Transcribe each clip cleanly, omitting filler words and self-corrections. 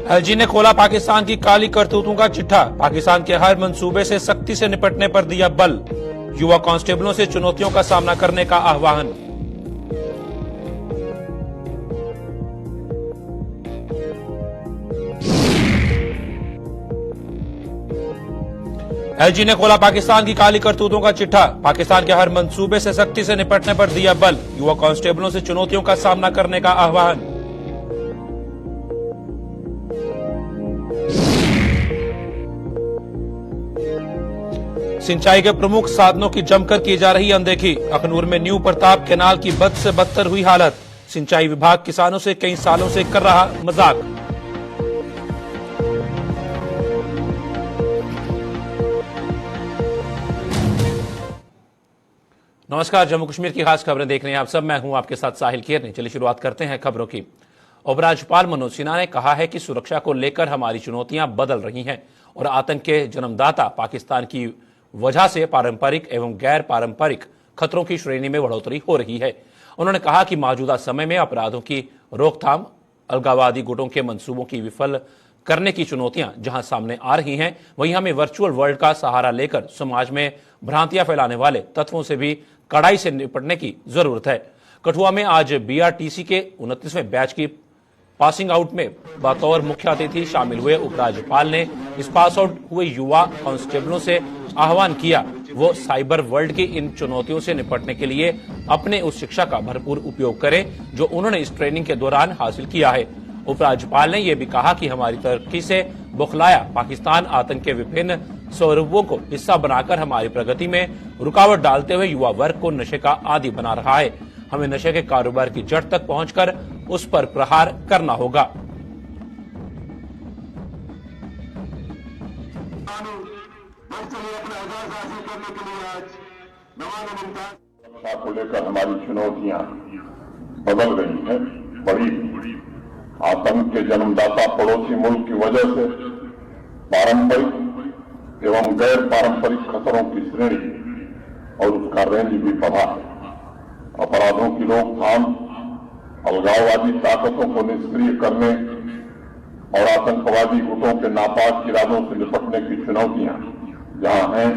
LG ने खोला पाकिस्तान की काली करतूतों का चिट्ठा। पाकिस्तान के हर मंसूबे से सख्ती से निपटने पर दिया बल। युवा कांस्टेबलों से चुनौतियों का सामना करने का आह्वान। एलजी ने खोला पाकिस्तान की काली करतूतों का चिट्ठा। पाकिस्तान के हर मंसूबे से सख्ती से निपटने पर दिया बल। युवा कांस्टेबलों से चुनौतियों का सामना करने का आह्वान। सिंचाई के प्रमुख साधनों की जमकर की जा रही अनदेखी। अखनूर में न्यू प्रताप कैनाल की बद से बदतर हुई हालत। सिंचाई विभाग किसानों से कई सालों से कर रहा मजाक। नमस्कार, जम्मू कश्मीर की खास खबरें देख रहे हैं आप सब। मैं हूं आपके साथ साहिल केरनी। चलिए शुरुआत करते हैं खबरों की। उपराज्यपाल मनोज सिन्हा ने कहा है कि सुरक्षा को लेकर हमारी चुनौतियां बदल रही हैं और आतंक के जन्मदाता पाकिस्तान की वजह से पारंपरिक एवं गैर पारंपरिक खतरों की श्रेणी में बढ़ोतरी हो रही है। उन्होंने कहा कि मौजूदा समय में अपराधों की रोकथाम, अलगाववादी गुटों के मंसूबों की विफल करने की चुनौतियां जहां सामने आ रही हैं, वहीं हमें वर्चुअल वर्ल्ड का सहारा लेकर समाज में भ्रांतियां फैलाने वाले तत्वों से भी कड़ाई से निपटने की जरूरत है। कठुआ में आज बीआरटीसी के 29वें बैच की पासिंग आउट में बतौर मुख्य अतिथि शामिल हुए उपराज्यपाल ने इस पास आउट हुए युवा कांस्टेबलों से आह्वान किया वो साइबर वर्ल्ड की इन चुनौतियों से निपटने के लिए अपने उस शिक्षा का भरपूर उपयोग करें जो उन्होंने इस ट्रेनिंग के दौरान हासिल किया है। उपराज्यपाल ने यह भी कहा कि हमारी तरक्की से बौखलाया पाकिस्तान आतंक के विभिन्न स्वरूपों को हिस्सा बनाकर हमारी प्रगति में रुकावट डालते हुए युवा वर्ग को नशे का आदी बना रहा है। हमें नशे के कारोबार की जड़ तक पहुंचकर उस पर प्रहार करना होगा। को लेकर हमारी चुनौतियां बदल रही हैं, बढ़ी। आतंक के जन्मदाता पड़ोसी मुल्क की वजह से पारंपरिक एवं गैर पारंपरिक खतरों की श्रेणी और उसका रेंज भी बढ़ा है। अपराधों की रोकथाम, अलगाववादी ताकतों को निष्क्रिय करने और आतंकवादी गुटों के नापाक इरादों से निपटने की चुनौतियां जहां हैं,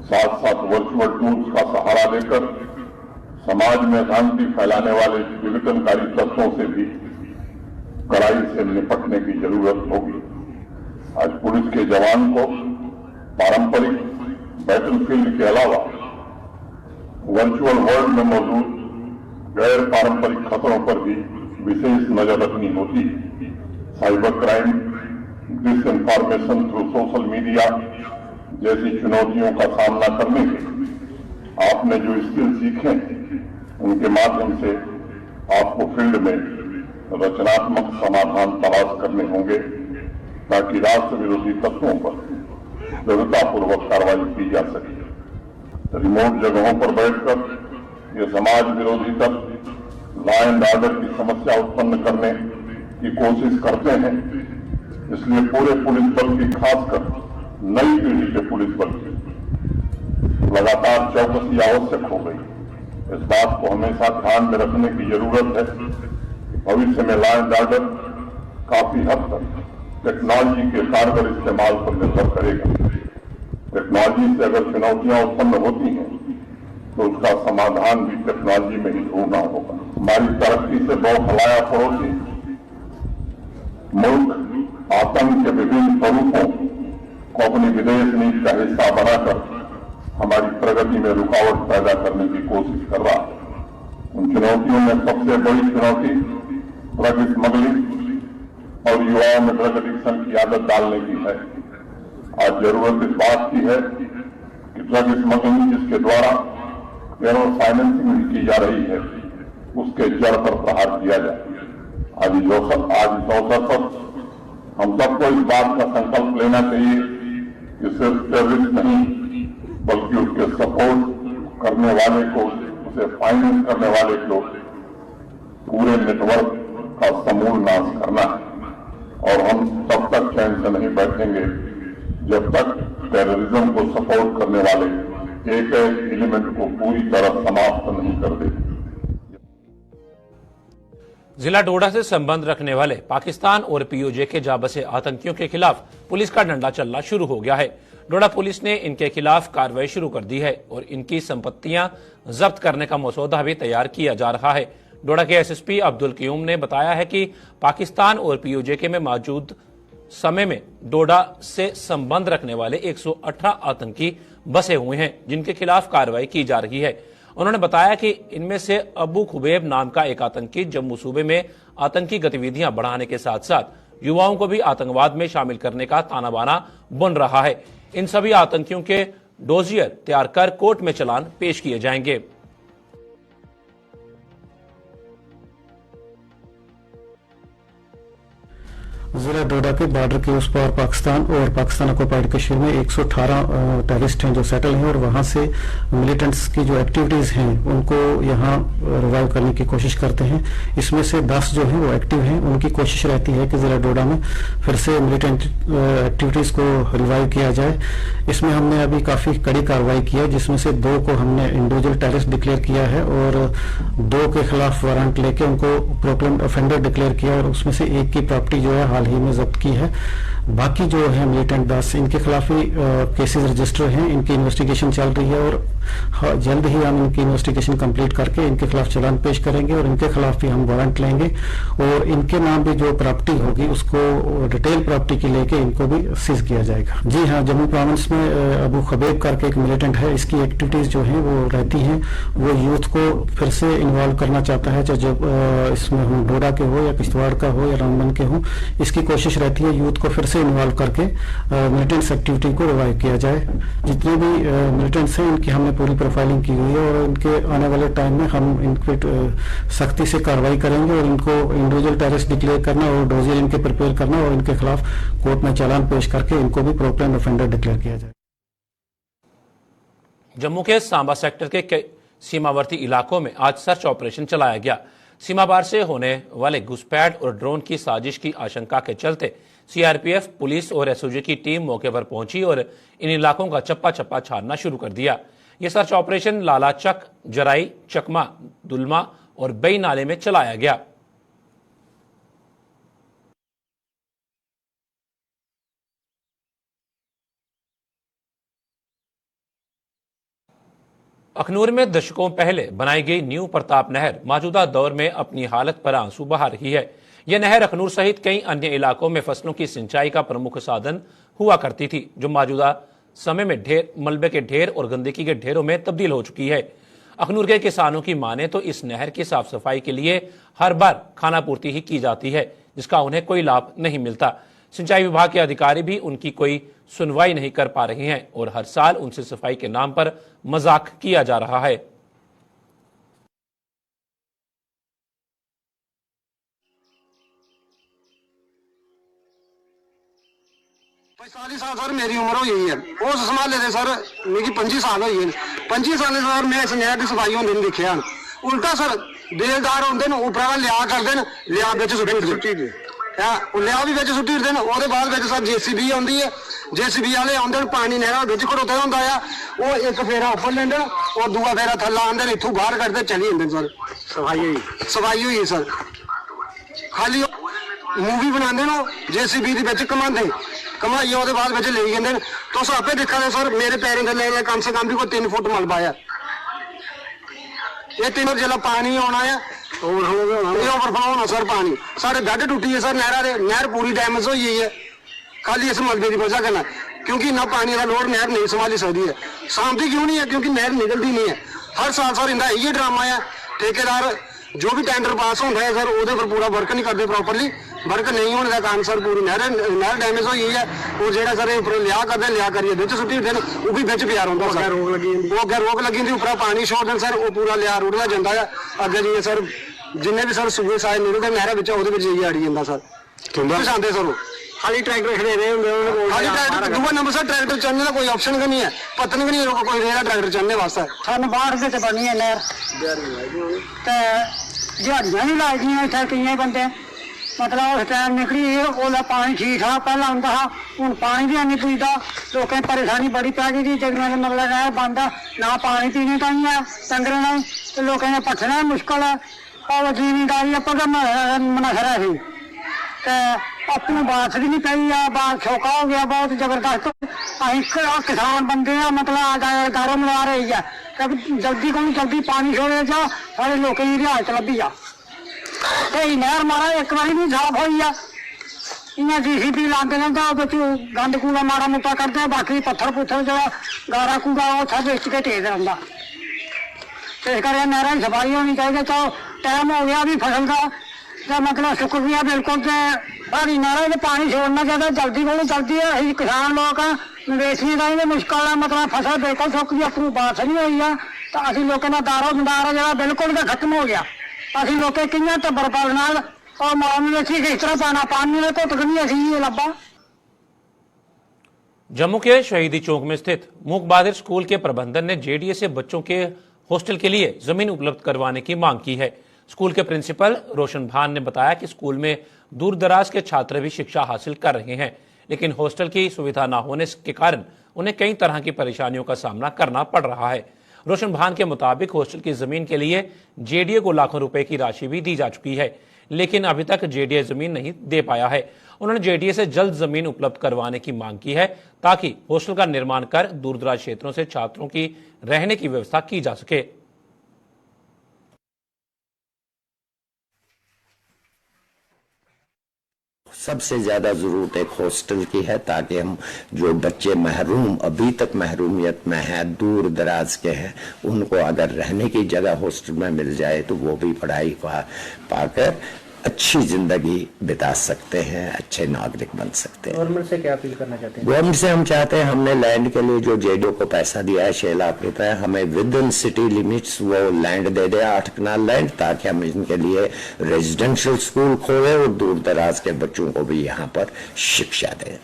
साथ साथ वर्चुअल टूल्स का सहारा लेकर समाज में भ्रांति फैलाने वाले विघटनकारी तत्वों से भी कड़ाई से निपटने की जरूरत होगी। आज पुलिस के जवान को पारंपरिक बैटलफील्ड के अलावा वर्चुअल वर्ल्ड में मौजूद गैर पारंपरिक खतरों पर भी विशेष नजर रखनी होती है। Cyber crime, disinformation through social media जैसी चुनौतियों का सामना करने के आपने जो स्किल सीखे उनके माध्यम से आपको फील्ड में रचनात्मक समाधान तलाश करने होंगे ताकि राष्ट्र विरोधी तत्वों पर दृढ़तापूर्वक कार्रवाई की जा सके। रिमोट जगहों पर बैठकर ये समाज विरोधी तत्व लॉ एंड ऑर्डर की समस्या उत्पन्न करने की कोशिश करते हैं। इसलिए पूरे पुलिस बल की, खासकर नई पीढ़ी के पुलिस बल की लगातार चौकसी आवश्यक हो गई। इस बात को हमेशा ध्यान में रखने की जरूरत है। भविष्य में लॉ एंड ऑर्डर काफी हद तक टेक्नोलॉजी के कारगर इस्तेमाल पर निर्भर करेगा। टेक्नोलॉजी से अगर चुनौतियां उत्पन्न होती हैं तो उसका समाधान भी टेक्नोलॉजी में ही ढूंढना होगा। हमारी तरक्की से बौखलाया पड़ोसी मुल्क आतंक के विभिन्न स्वरूपों को अपनी विदेश नीति का हिस्सा बनाकर हमारी प्रगति में रुकावट पैदा करने की कोशिश कर रहा है। उन चुनौतियों में सबसे बड़ी चुनौती ड्रग स्मगलिंग और युवाओं में ड्रग एडिक्शन की आदत डालने की है। आज जरूरत इस बात की है कि ड्रग स्मगलिंग जिसके द्वारा टेरर फाइनेंसिंग भी की जा रही है उसके जड़ पर प्रहार किया जाए। आज इस अवसर पर हम सबको इस बात का संकल्प लेना चाहिए कि सिर्फ टेररिस्ट नहीं बल्कि उसके सपोर्ट करने वाले को, उसे फाइनेंस करने वाले को पूरे नेटवर्क का समूल नाश करना है। और हम तब तक चैन से नहीं बैठेंगे जब तक टेररिज्म को सपोर्ट करने वाले एक एलिमेंट को पूरी तरह समाप्त नहीं कर दे। जिला डोडा से संबंध रखने वाले पाकिस्तान और पीओजे के जा बसे आतंकियों के खिलाफ पुलिस का डंडा चलना शुरू हो गया है। डोडा पुलिस ने इनके खिलाफ कार्रवाई शुरू कर दी है और इनकी संपत्तियां जब्त करने का मसौदा भी तैयार किया जा रहा है। डोडा के एसएसपी अब्दुल क्यूम ने बताया है कि पाकिस्तान और पीओजे के में मौजूद समय में डोडा से संबंध रखने वाले 118 आतंकी बसे हुए हैं, जिनके खिलाफ कार्रवाई की जा रही है। उन्होंने बताया कि इनमें से अबू खुबैब नाम का एक आतंकी जम्मू सूबे में आतंकी गतिविधियां बढ़ाने के साथ साथ युवाओं को भी आतंकवाद में शामिल करने का ताना बाना बन रहा है। इन सभी आतंकियों के डोजियर तैयार कर कोर्ट में चालान पेश किए जाएंगे। जिला डोडा के बॉर्डर के उस पार पाकिस्तान और पाकिस्तान ऑक्युपाइड कश्मीर में 118 टेररिस्ट हैं जो सेटल हैं और वहां से मिलिटेंट्स की जो एक्टिविटीज हैं उनको यहां रिवाइव करने की कोशिश करते हैं। इसमें से 10 जो हैं वो एक्टिव हैं। उनकी कोशिश रहती है कि जिला डोडा में फिर से मिलिटेंट एक्टिविटीज को रिवाइव किया जाए। इसमें हमने अभी काफी कड़ी कार्रवाई की है, जिसमें से 2 को हमने इंडिविजुअल टेररिस्ट डिक्लेयर किया है और 2 के खिलाफ वारंट लेके उनको प्रोक्लेम्ड ऑफेंडर डिक्लेयर किया और उसमें से 1 की प्रॉपर्टी जो है हाल ही में जब्त की है। बाकी जो है मिलिटेंट 10 इनके खिलाफ ही केसेस रजिस्टर हैं, इनकी इन्वेस्टिगेशन चल रही है और जल्द ही हम इनकी इन्वेस्टिगेशन कंप्लीट करके इनके खिलाफ चालान पेश करेंगे और इनके खिलाफ भी हम वारंट लेंगे और इनके नाम भी जो प्रॉपर्टी होगी उसको डिटेल प्रॉपर्टी की लेके इनको भी सीज किया जाएगा। जी हाँ, जम्मू प्रोविंस में अबू खबैब करके एक मिलिटेंट है, इसकी एक्टिविटीज जो है वो रहती हैं, वो यूथ को फिर से इन्वॉल्व करना चाहता है, चाहे इसमें हम डोडा के हो या किश्तवाड़ का हो या रामबन के हो। इसकी कोशिश रहती है यूथ को फिर से इन्वॉल्व करके मिलिटेंट्स एक्टिविटी को रिवाइव किया जाए। जितने भी मिलिटेंट्स हैं इनकी हमने पूरी प्रोफाइलिंग की हुई है और इनके आने वाले टाइम में हम इन पे सख्ती से कार्रवाई करेंगे और इनको इंडिविजुअल टेररिस्ट डिक्लेयर करना और डोजियर इनके प्रिपेयर करना और इनके खिलाफ कोर्ट में चालान पेश करके इनको भी प्रोक्लेम्ड ऑफेंडर डिक्लेयर किया जाए। जम्मू के सांबा सेक्टर के कई सीमावर्ती इलाकों में आज सर्च ऑपरेशन चलाया गया। सीमा पार से होने वाले घुसपैठ और ड्रोन की साजिश की आशंका के चलते सीआरपीएफ, पुलिस और एसओजी की टीम मौके पर पहुंची और इन इलाकों का चप्पा चप्पा छानना शुरू कर दिया। यह सर्च ऑपरेशन लालाचक, जराई, चकमा, दुलमा और बई नाले में चलाया गया। अखनूर में दशकों पहले बनाई गई न्यू प्रताप नहर मौजूदा दौर में अपनी हालत पर आंसू बहा रही है। यह नहर अखनूर सहित कई अन्य इलाकों में फसलों की सिंचाई का प्रमुख साधन हुआ करती थी, जो मौजूदा समय में मलबे के ढेर और गंदगी के ढेरों में तब्दील हो चुकी है। अखनूर के किसानों की माने तो इस नहर की साफ सफाई के लिए हर बार खानापूर्ति ही की जाती है, जिसका उन्हें कोई लाभ नहीं मिलता। सिंचाई विभाग के अधिकारी भी उनकी कोई सुनवाई नहीं कर पा रहे हैं और हर साल उनसे सफाई के नाम पर मजाक किया जा रहा है। 45 साल सर मेरी उम्र हो गई है। उस संभाले दे सर मेरी 25 साल हुई है। 25 साल सर मैं इस नहर की सफाई होंदे नहीं देखिया। उल्टा सर बेलदार होंदे न ऊपर लिया करदे न, लिया बिच सुट्टी दे लिया भी बिच सुट्टी दे न। ओदे बाद बिच सर जेसीबी आउंदी है, जेसीबी वाले आउंदे न, पानी नहर बिच खड़ोते हुंदा आ। वो एक फेरा उपर लेंदे न और दूआ फेरा थल्ला आंदे न, इत्थों बाहर कढदे चली जांदे सर। सफाई हुई सर। खाली मूवी बनाते ना जेसीबी घुमाते घुमाइए ਉਹਦੇ बाद ले जाते तुस आपे देखा दे सर मेरे पैरों थले कम से कम भी कोई 3 फुट मलबा है। ये 3 जिला पानी आना है ओवरफ्लो होना सर। पानी साढ़े बेड टुटी है सर नहर दे, नहर पूरी डैमेज हो गई है खाली इस मलबे की वजह कन्नै, क्योंकि इन्ना पानी का लोड नहर नहीं संभाली सकती है। सांभती क्यों नहीं है? क्योंकि नहर निकलती नहीं है। हर साल सर इनका यही ड्रामा है। ठेकेदार जो भी टेंडर पास होता है सर वो पर पूरा वर्क नहीं करते प्रॉपरली। वर्क नहीं होने का कारण सर पूरी नहर डैमेज हो गई है। और जो सर लिया करते लिया करिए बिच सुट्टी देन वो भी बिच प्यार होता सर। वो अगर रोक लगी होंगी उपर पानी छोड़ देन सर वो पूरा लिया रुड़ना जाता है अगे जी सर। जिन्हें भी सर सूबे सारे निकलते नहर वो अड़ी जाता सर आते सर। खाली ट्रैक्टर खड़े होंगे खाली ट्रैक्टर दूसरा नंबर सर ट्रैक्टर चलने का कोई ऑप्शन नहीं है, पतन भी नहीं कोई रेड़ा ट्रैक्टर चलने वास्ते। सन बाहर से बनी है नहर दिहाड़ियां भी लाई दी इतने कई बंदे मतलब उस टाइम निकली ओला पानी ठीक ठाक पहला आता हा हूँ पानी भी नहीं पुजता। लोगों परेशानी बड़ी पै गई थी जगह मतलब है बंद ना पानी पीने ताई है डंगर तो लोगों ने पट्टना मुश्किल है। और जिमीदारी अपन का मनसरा थी अपनी बात भी नहीं कही या बात छोका हो गया बहुत जबरदस्त। किसान बंदे हैं मतलब दारों मिला रही है जल्दी को जल्दी पानी छोड़े जा सारे लोग की रिहायत लभी जा नहर मारा एक बार भी साफ हुई है इन्हें GCP लाते गंद कूड़ा माड़ा मोटा करते हैं बाकी पत्थर पुत्थर जो गारा कूड़ा वो सब बेच के टेक रहा इस करके नहर की सफाई होनी चाहिए। तो टाइम हो गया भी फसल का तो मतलब सुख गया बिल्कुल सारी नहर से पानी छोड़ना चाहिए जल्दी को जल्दी है किसान लोग मवेशियों का ही मुश्किल है मतलब फसल बिल्कुल सुख गई अपनी बात नहीं हुई है तो असं लोगों का दारो मदार जो बिल्कुल खत्म हो गया असं लोग कि टब्बर पालना और मवेशी किस तरह पाना पानी में घुट नहीं असी लभा। जम्मू के शहीदी चौक में स्थित मूक बहादुर स्कूल के प्रबंधन ने JDA से बच्चों के हॉस्टल के लिए जमीन उपलब्ध करवाने की मांग की है। स्कूल के प्रिंसिपल रोशन भान ने बताया कि स्कूल में दूर दराज के छात्र भी शिक्षा हासिल कर रहे हैं लेकिन हॉस्टल की सुविधा न होने के कारण उन्हें कई तरह की परेशानियों का सामना करना पड़ रहा है। रोशन भान के मुताबिक हॉस्टल की जमीन के लिए JDA को लाखों रुपए की राशि भी दी जा चुकी है लेकिन अभी तक JDA जमीन नहीं दे पाया है। उन्होंने JDA से जल्द जमीन उपलब्ध करवाने की मांग की है ताकि हॉस्टल का निर्माण कर दूरदराज क्षेत्रों से छात्रों की रहने की व्यवस्था की जा सके। सबसे ज्यादा जरूरत एक हॉस्टल की है ताकि हम जो बच्चे महरूम अभी तक महरूमियत में हैं दूर दराज के हैं उनको अगर रहने की जगह हॉस्टल में मिल जाए तो वो भी पढ़ाई पाकर अच्छी जिंदगी बिता सकते हैं अच्छे नागरिक बन सकते हैं। गवर्नमेंट से क्या अपील करना चाहते हैं? गवर्नमेंट से हम चाहते हैं हमने लैंड के लिए जो JDO को पैसा दिया है 6 लाख रुपए हमें विद इन सिटी लिमिट्स वो लैंड दे दे 8 कनाल लैंड ताकि हम इनके लिए रेजिडेंशियल स्कूल खोलें और दूर दराज के बच्चों को भी यहाँ पर शिक्षा दें।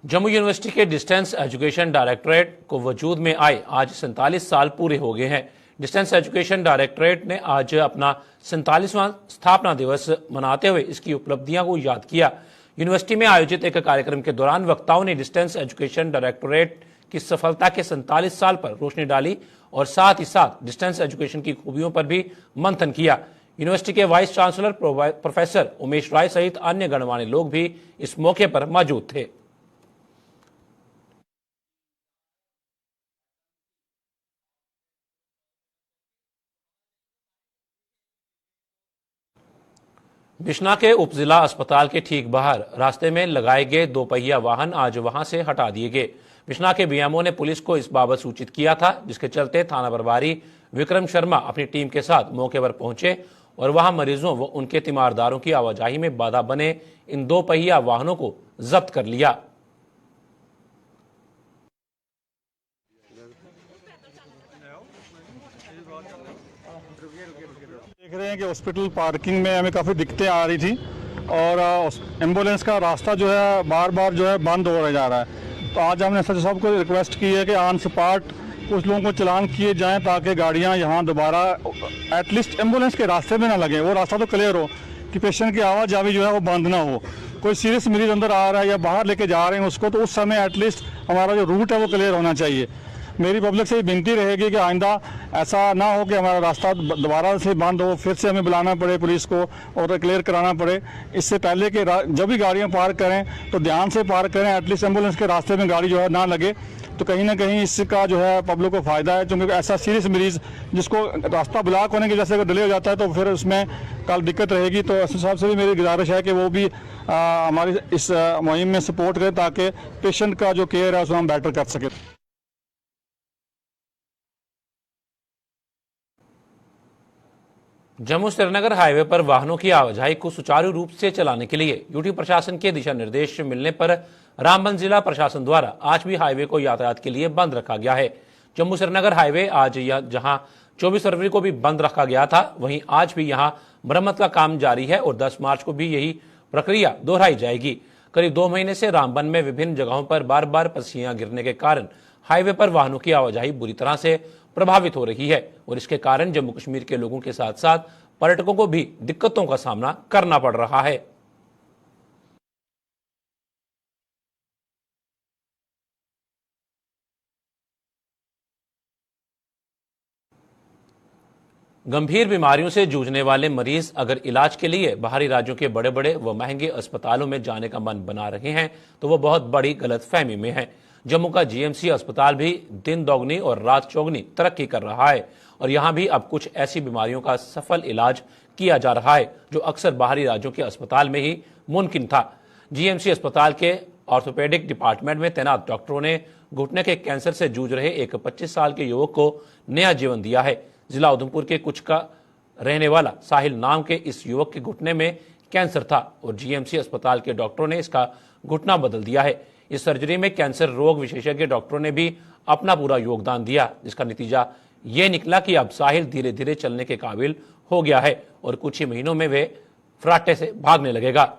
जम्मू यूनिवर्सिटी के डिस्टेंस एजुकेशन डायरेक्टरेट को वजूद में आए आज 47 साल पूरे हो गए हैं। डिस्टेंस एजुकेशन डायरेक्टरेट ने आज अपना 47वां स्थापना दिवस मनाते हुए इसकी उपलब्धियों को याद किया। यूनिवर्सिटी में आयोजित एक कार्यक्रम के दौरान वक्ताओं ने डिस्टेंस एजुकेशन डायरेक्टरेट की सफलता के 47 साल पर रोशनी डाली और साथ ही साथ डिस्टेंस एजुकेशन की खूबियों पर भी मंथन किया। यूनिवर्सिटी के वाइस चांसलर प्रोफेसर उमेश राय सहित अन्य गणमान्य लोग भी इस मौके पर मौजूद थे। बिश्ना के उपजिला अस्पताल के ठीक बाहर रास्ते में लगाए गए 2 पहिया वाहन आज वहां से हटा दिए गए। बिश्ना के BMO ने पुलिस को इस बाबत सूचित किया था जिसके चलते थाना प्रभारी विक्रम शर्मा अपनी टीम के साथ मौके पर पहुंचे और वहां मरीजों व उनके तीमारदारों की आवाजाही में बाधा बने इन 2 पहिया वाहनों को जब्त कर लिया। देख रहे हैं कि हॉस्पिटल पार्किंग में हमें काफ़ी दिक्कतें आ रही थी और एम्बुलेंस का रास्ता जो है बार बार जो है बंद हो जा रहा है। तो आज हमने सचिव साहब को रिक्वेस्ट की है कि ऑन स्पॉट कुछ लोगों को चलान किए जाएं ताकि गाड़ियां यहां दोबारा एटलीस्ट एम्बुलेंस के रास्ते में ना लगे, वो रास्ता तो क्लियर हो कि पेशेंट की आवाजाही जो है वो बंद ना हो। कोई सीरियस मरीज अंदर आ रहा है या बाहर लेके जा रहे हैं उसको तो उस समय एटलीस्ट हमारा जो रूट है वो क्लियर होना चाहिए। मेरी पब्लिक से विनती रहेगी कि आइंदा ऐसा ना हो कि हमारा रास्ता दोबारा से बंद हो, फिर से हमें बुलाना पड़े पुलिस को और क्लियर कराना पड़े। इससे पहले कि जब भी गाड़ियां पार्क करें तो ध्यान से पार्क करें, एटलीस्ट एम्बुलेंस के रास्ते में गाड़ी जो है ना लगे। तो कहीं ना कहीं इसका जो है पब्लिक को फ़ायदा है, क्योंकि ऐसा सीरियस मरीज़ जिसको रास्ता ब्लॉक होने की वजह से अगर डिले हो जाता है तो फिर उसमें कल दिक्कत रहेगी। तो एस साहब से भी मेरी गुजारिश है कि वो भी हमारी इस मुहिम में सपोर्ट करें ताकि पेशेंट का जो केयर है उसको हम बेटर कर सकें। जम्मू श्रीनगर हाईवे पर वाहनों की आवाजाही को सुचारू रूप से चलाने के लिए यूटी प्रशासन के दिशा निर्देश मिलने पर रामबन जिला प्रशासन द्वारा आज भी हाईवे को यातायात के लिए बंद रखा गया है। जम्मू श्रीनगर हाईवे आज जहां 24 फरवरी को भी बंद रखा गया था, वहीं आज भी यहां मरम्मत का काम जारी है और 10 मार्च को भी यही प्रक्रिया दोहराई जाएगी। करीब 2 महीने से रामबन में विभिन्न जगहों पर बार बार पस्सियां गिरने के कारण हाईवे पर वाहनों की आवाजाही बुरी तरह से प्रभावित हो रही है और इसके कारण जम्मू कश्मीर के लोगों के साथ साथ पर्यटकों को भी दिक्कतों का सामना करना पड़ रहा है। गंभीर बीमारियों से जूझने वाले मरीज अगर इलाज के लिए बाहरी राज्यों के बड़े बड़े व महंगे अस्पतालों में जाने का मन बना रहे हैं तो वो बहुत बड़ी गलतफहमी में है। जम्मू का जीएमसी अस्पताल भी दिन दोगुनी और रात चौगुनी तरक्की कर रहा है और यहां भी अब कुछ ऐसी बीमारियों का सफल इलाज किया जा रहा है जो अक्सर बाहरी राज्यों के अस्पताल में ही मुमकिन था। जीएमसी अस्पताल के ऑर्थोपेडिक डिपार्टमेंट में तैनात डॉक्टरों ने घुटने के कैंसर से जूझ रहे एक 25 साल के युवक को नया जीवन दिया है। जिला उधमपुर के कुछ का रहने वाला साहिल नाम के इस युवक के घुटने में कैंसर था और जीएमसी अस्पताल के डॉक्टरों ने इसका घुटना बदल दिया है। इस सर्जरी में कैंसर रोग विशेषज्ञ डॉक्टरों ने भी अपना पूरा योगदान दिया, जिसका नतीजा ये निकला कि अब साहिल धीरे धीरे चलने के काबिल हो गया है और कुछ ही महीनों में वे फराटे से भागने लगेगा।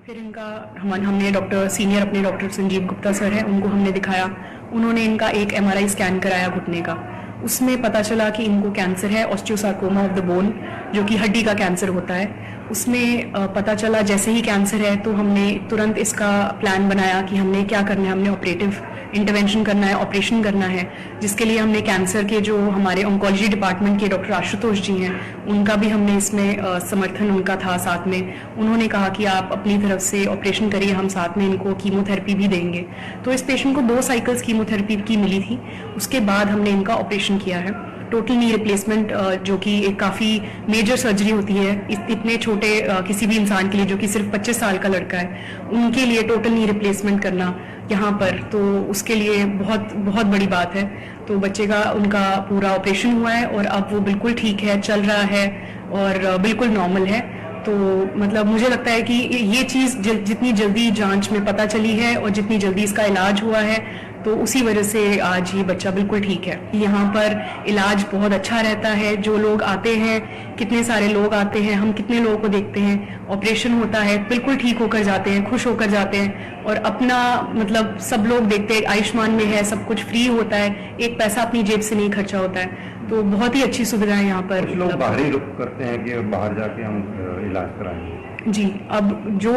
फिर इनका हमने डॉक्टर सीनियर अपने डॉक्टर संजीव गुप्ता सर हैं, उनको हमने दिखाया। उन्होंने इनका एक एमआरआई स्कैन कराया घुटने का। उसमें पता चला कि इनको कैंसर है, ऑस्टियोसार्कोमा ऑफ द बोन, जो कि हड्डी का कैंसर होता है। उसमें पता चला जैसे ही कैंसर है तो हमने तुरंत इसका प्लान बनाया कि हमने क्या करना है। हमने ऑपरेटिव इंटरवेंशन करना है, ऑपरेशन करना है, जिसके लिए हमने कैंसर के जो हमारे ऑन्कोलॉजी डिपार्टमेंट के डॉक्टर आशुतोष जी हैं, उनका भी हमने इसमें समर्थन उनका था साथ में। उन्होंने कहा कि आप अपनी तरफ से ऑपरेशन करिए, हम साथ में इनको कीमोथेरेपी भी देंगे। तो इस पेशेंट को 2 साइकिल्स कीमोथेरेपी की मिली थी। उसके बाद हमने इनका ऑपरेशन किया है। टोटल नी रिप्लेसमेंट, जो कि एक काफ़ी मेजर सर्जरी होती है इतने छोटे किसी भी इंसान के लिए, जो कि सिर्फ 25 साल का लड़का है, उनके लिए टोटल नी रिप्लेसमेंट करना यहाँ पर, तो उसके लिए बहुत बहुत बड़ी बात है। तो बच्चे का उनका पूरा ऑपरेशन हुआ है और अब वो बिल्कुल ठीक है, चल रहा है और बिल्कुल नॉर्मल है। तो मतलब मुझे लगता है कि ये चीज़ जितनी जल्दी जांच में पता चली है और जितनी जल्दी इसका इलाज हुआ है, तो उसी वजह से आज ये बच्चा बिल्कुल ठीक है। यहाँ पर इलाज बहुत अच्छा रहता है। जो लोग आते हैं, कितने सारे लोग आते हैं, हम कितने लोगों को देखते हैं, ऑपरेशन होता है, बिल्कुल ठीक होकर जाते हैं, खुश होकर जाते हैं और अपना मतलब सब लोग देखते हैं आयुष्मान में है, सब कुछ फ्री होता है, एक पैसा अपनी जेब से नहीं खर्चा होता है। तो बहुत ही अच्छी सुविधा है यहाँ पर। कुछ लोग बाहरी रुख करते हैं कि बाहर जाके हम इलाज कराएंगे। जी, अब जो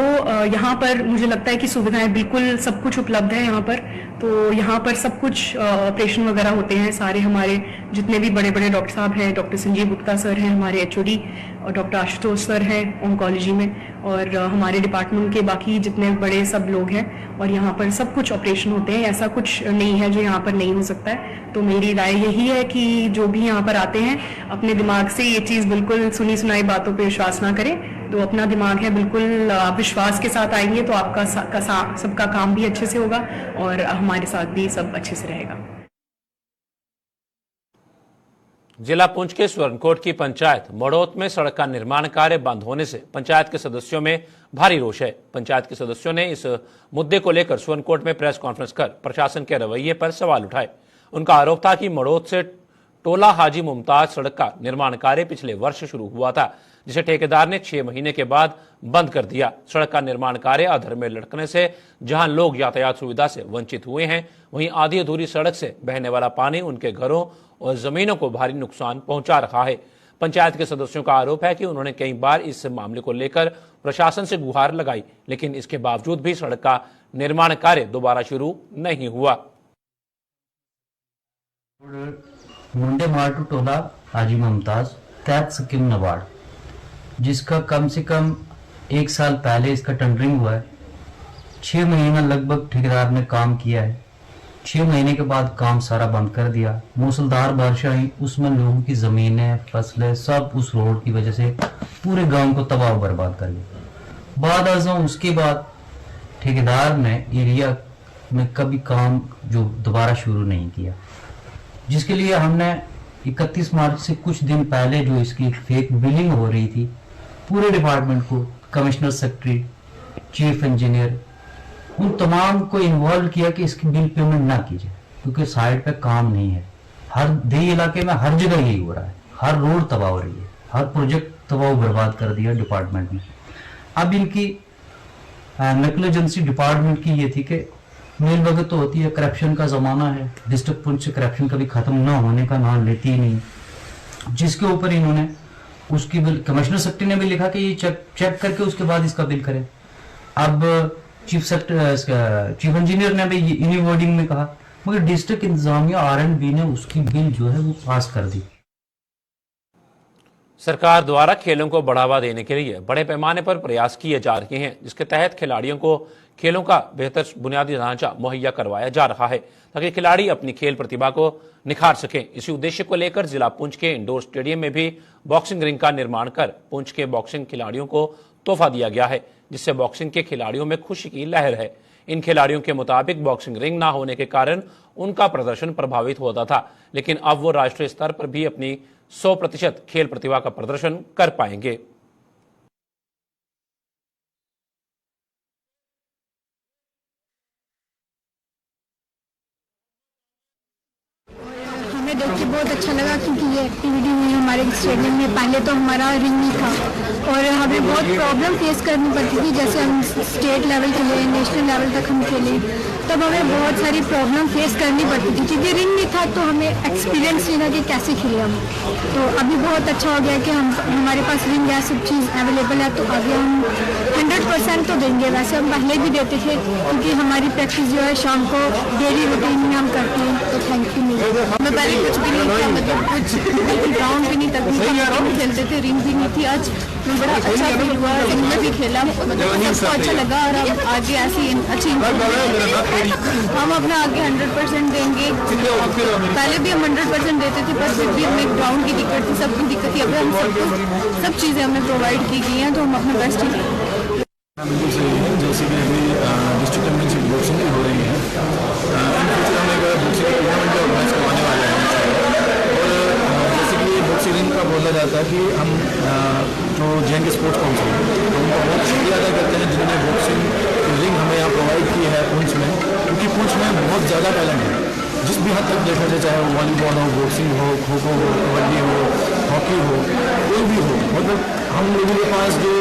यहाँ पर मुझे लगता है कि सुविधाएं बिल्कुल सब कुछ उपलब्ध है यहाँ पर। तो यहाँ पर सब कुछ ऑपरेशन वगैरह होते हैं। सारे हमारे जितने भी बड़े बड़े डॉक्टर साहब हैं, डॉक्टर संजीव गुप्ता सर हैं हमारे एचओडी, और डॉक्टर आशुतोष सर हैं ऑन्कोलॉजी में, और हमारे डिपार्टमेंट के बाकी जितने बड़े सब लोग हैं, और यहाँ पर सब कुछ ऑपरेशन होते हैं। ऐसा कुछ नहीं है जो यहाँ पर नहीं हो सकता है। तो मेरी राय यही है कि जो भी यहाँ पर आते हैं, अपने दिमाग से ये चीज़ बिल्कुल सुनी सुनाई बातों पर विश्वास ना करें। तो अपना दिमाग है, बिल्कुल आप विश्वास के साथ आएंगे तो आपका सबका काम भी अच्छे से होगा और हमारे साथ भी सब अच्छे से रहेगा। जिला पुंछ के स्वर्णकोट की पंचायत मड़ौत में सड़क का निर्माण कार्य बंद होने से पंचायत के सदस्यों में भारी रोष है। पंचायत के सदस्यों ने इस मुद्दे को लेकर स्वर्णकोट में प्रेस कॉन्फ्रेंस कर प्रशासन के रवैये पर सवाल उठाए। उनका आरोप था कि मड़ौत से टोला हाजी मुमताज सड़क का निर्माण कार्य पिछले वर्ष शुरू हुआ था, जिसे ठेकेदार ने 6 महीने के बाद बंद कर दिया। सड़क का निर्माण कार्य अधर में लटकने से जहां लोग यातायात सुविधा से वंचित हुए हैं, वहीं आधी अधूरी सड़क से बहने वाला पानी उनके घरों और जमीनों को भारी नुकसान पहुंचा रहा है। पंचायत के सदस्यों का आरोप है कि उन्होंने कई बार इस मामले को लेकर प्रशासन से गुहार लगाई, लेकिन इसके बावजूद भी सड़क का निर्माण कार्य दोबारा शुरू नहीं हुआ। मुंडे मार्टू टोला हाजी मुमताज तहत स्कीम नबार्ड, जिसका कम से कम 1 साल पहले इसका टेंडरिंग हुआ है। 6 महीना लगभग ठेकेदार ने काम किया है। 6 महीने के बाद काम सारा बंद कर दिया। मूसलधार बारिश आई, उसमें लोगों की जमीनें, फसलें सब उस रोड की वजह से पूरे गांव को तबाह बर्बाद कर दिया। बाद आज़म उसके बाद ठेकेदार ने एरिया में कभी काम जो दोबारा शुरू नहीं किया, जिसके लिए हमने 31 मार्च से कुछ दिन पहले जो इसकी फेक बिलिंग हो रही थी, पूरे डिपार्टमेंट को, कमिश्नर सेक्रेटरी, चीफ इंजीनियर, उन तमाम को इन्वॉल्व किया कि इसकी बिल पेमेंट ना की जाए, क्योंकि साइड पे काम नहीं है। हर देही इलाके में हर जगह यही हो रहा है, हर रोड तबाह हो रही है, हर प्रोजेक्ट तबाह बर्बाद कर दिया डिपार्टमेंट ने। अब इनकी नेग्लिजेंसी डिपार्टमेंट की ये थी कि मेल वगैरह तो होती है, करप्शन का जमाना है, डिस्ट्रिक्ट पुलिस से करप्शन कभी खत्म ना होने का नाम लेती ही नहीं, जिसके ऊपर इन्होंने उसकी बिल, कमिश्नर सेक्रेटरी ने भी लिखा कि ये चेक करके उसके बाद इसका बिल करें। अब चीफ इंजीनियर ने भी इन्हीं वर्डिंग में कहा मगर डिस्ट्रिक्ट इंतजामिया RNB ने उसकी बिल जो है वो पास कर दी। सरकार द्वारा खेलों को बढ़ावा देने के लिए बड़े पैमाने पर प्रयास किए जा रहे हैं, जिसके तहत खिलाड़ियों को खेलों का बेहतर बुनियादी ढांचा मुहैया करवाया जा रहा है ताकि खिलाड़ी अपनी खेल प्रतिभा को निखार सकें। इसी उद्देश्य को लेकर जिला पुंछ के इंडोर स्टेडियम में भी बॉक्सिंग रिंग का निर्माण कर पुंछ के बॉक्सिंग खिलाड़ियों को तोहफा दिया गया है, जिससे बॉक्सिंग के खिलाड़ियों में खुशी की लहर है। इन खिलाड़ियों के मुताबिक बॉक्सिंग रिंग ना होने के कारण उनका प्रदर्शन प्रभावित होता था, लेकिन अब वो राष्ट्रीय स्तर पर भी अपनी 100% खेल प्रतिभा का प्रदर्शन कर पाएंगे। हमें देख के बहुत अच्छा लगा क्योंकि ये एक्टिविटी हुई हमारे स्टेडियम में। पहले तो हमारा रिंग नहीं था और हमें बहुत प्रॉब्लम फेस करनी पड़ती थी। जैसे हम स्टेट लेवल खेले, नेशनल लेवल तक हम खेले, तब हमें बहुत सारी प्रॉब्लम फेस करनी पड़ती थी क्योंकि रिंग नहीं था। तो हमें एक्सपीरियंस लेना कि कैसे खेले हम। तो अभी बहुत अच्छा हो गया कि हमारे पास रिंग है, सब चीज़ अवेलेबल है। तो अभी हम 100% तो देंगे। वैसे हम पहले भी देते थे क्योंकि हमारी प्रैक्टिस जो है शाम को डेली रूटीन में हम करते हैं। तो थैंक यू। हमें पहले कुछ भी नहीं था, मतलब कुछ ग्राउंड भी नहीं तक खेलते थे, रिंग भी नहीं थी। आज बड़ा अच्छा फील हुआ, रिंग में भी खेला, मतलब सबको अच्छा लगा। और अब आगे ऐसी अच्छी हम अपना आगे 100% देंगे। पहले भी हम 100% देते थे, पर फिर भी हमें ग्राउंड की दिक्कत थी, सबकी दिक्कत थी। अब हम सब चीज़ें हमें प्रोवाइड की गई हैं, तो हम अपना बेस्ट ही देंगे। जैसे कि अभी डिस्ट्रिक्ट चैंपियनशिप बॉक्सिंग की हो रही है, इन फ्यूचर हम एक बॉक्सिंग टूर्नामेंट ऑर्गेनाइज करवाने वाले हैं। और जैसे कि ये बॉक्सिंग रिंग का बोला जाता है कि हम जो JNK स्पोर्ट्स काउंसिल हम उनका बहुत शुक्रिया अदा करते हैं जिन्होंने बॉक्सिंग रिंग हमें यहाँ प्रोवाइड की है पुंछ में, क्योंकि पुंछ में बहुत ज़्यादा टैलेंट है। जिस भी हद तक देखा जाए, चाहे वो वॉलीबॉल हो, बॉक्सिंग हो, खो खो हो, कबड्डी हो, हॉकी हो, कोई भी हो, मतलब हम लोगों के पास जो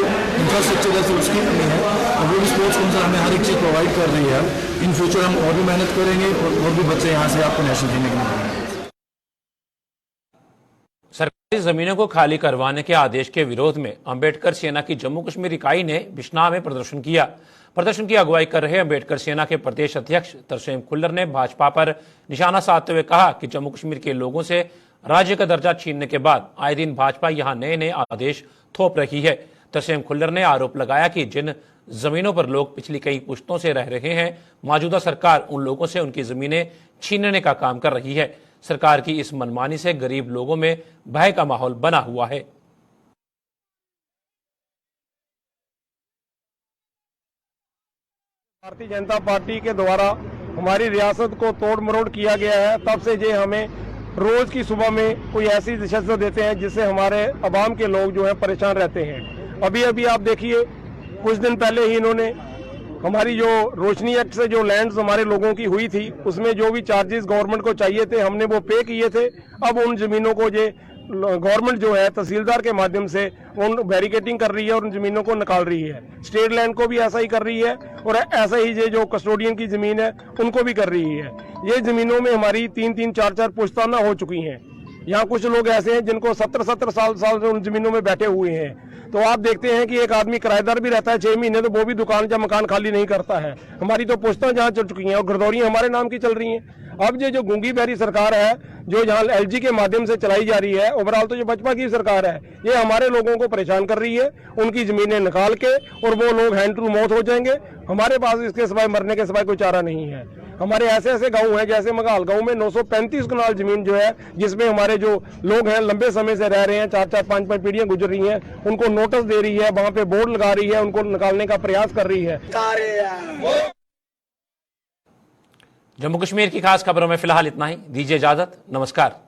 इंफ्रास्ट्रक्चर है उसकी कमी है और वो भी स्पोर्ट्स काउंसिल हमें हर एक चीज़ प्रोवाइड कर रही है। इन फ्यूचर हम और भी मेहनत करेंगे और भी बच्चे यहाँ से आपको नेशनल खेलने के लिए मिलेंगे। सरकारी जमीनों को खाली करवाने के आदेश के विरोध में अंबेडकर सेना की जम्मू कश्मीर इकाई ने बिश्नाह में प्रदर्शन किया। प्रदर्शन की अगुवाई कर रहे अंबेडकर सेना के प्रदेश अध्यक्ष तरसेम खुल्लर ने भाजपा पर निशाना साधते हुए कहा कि जम्मू कश्मीर के लोगों से राज्य का दर्जा छीनने के बाद आए दिन भाजपा यहां नए नए आदेश थोप रही है। तरसेम खुल्लर ने आरोप लगाया कि जिन जमीनों पर लोग पिछली कई पुश्तों से रह रहे हैं, मौजूदा सरकार उन लोगों से उनकी जमीनें छीनने का काम कर रही है। सरकार की इस मनमानी से गरीब लोगों में भय का माहौल बना हुआ है। भारतीय जनता पार्टी के द्वारा हमारी रियासत को तोड़ मरोड़ किया गया है, तब से ये हमें रोज की सुबह में कोई ऐसी शिक्षा देते हैं जिससे हमारे अवाम के लोग जो है परेशान रहते हैं। अभी अभी आप देखिए, कुछ दिन पहले ही इन्होंने हमारी जो रोशनी एक्ट से जो लैंड्स हमारे लोगों की हुई थी, उसमें जो भी चार्जेस गवर्नमेंट को चाहिए थे हमने वो पे किए थे। अब उन जमीनों को ये गवर्नमेंट जो है तहसीलदार के माध्यम से उन बैरिकेटिंग कर रही है और उन जमीनों को निकाल रही है। स्टेट लैंड को भी ऐसा ही कर रही है और ऐसा ही ये जो कस्टोडियन की जमीन है उनको भी कर रही है। ये जमीनों में हमारी 3-3, 4-4 पुश्ताना हो चुकी हैं। यहाँ कुछ लोग ऐसे हैं जिनको 17-17 साल से उन जमीनों में बैठे हुए हैं। तो आप देखते हैं कि एक आदमी किराएदार भी रहता है 6 महीने, तो वो भी दुकान या मकान खाली नहीं करता है। हमारी तो पुश्ता जहाँ चल चुकी हैं और गिरदौरियां हमारे नाम की चल रही हैं। अब ये जो गूंगी बहरी सरकार है जो यहाँ LG के माध्यम से चलाई जा रही है, ओवरऑल तो जो भाजपा की सरकार है, ये हमारे लोगों को परेशान कर रही है। उनकी जमीनें निकाल के और वो लोग हैंड टू माउथ हो जाएंगे। हमारे पास इसके सिवाय मरने के सिवाय कोई चारा नहीं है। हमारे ऐसे ऐसे गांव हैं, जैसे मघाल गांव में 935 कनाल जमीन जो है, जिसमें हमारे जो लोग हैं लंबे समय से रह रहे हैं, 4-4, 5-5 पीढ़ियां गुजर रही हैं, उनको नोटिस दे रही है, वहां पे बोर्ड लगा रही है, उनको निकालने का प्रयास कर रही है। जम्मू कश्मीर की खास खबरों में फिलहाल इतना ही। दीजिए इजाजत, नमस्कार।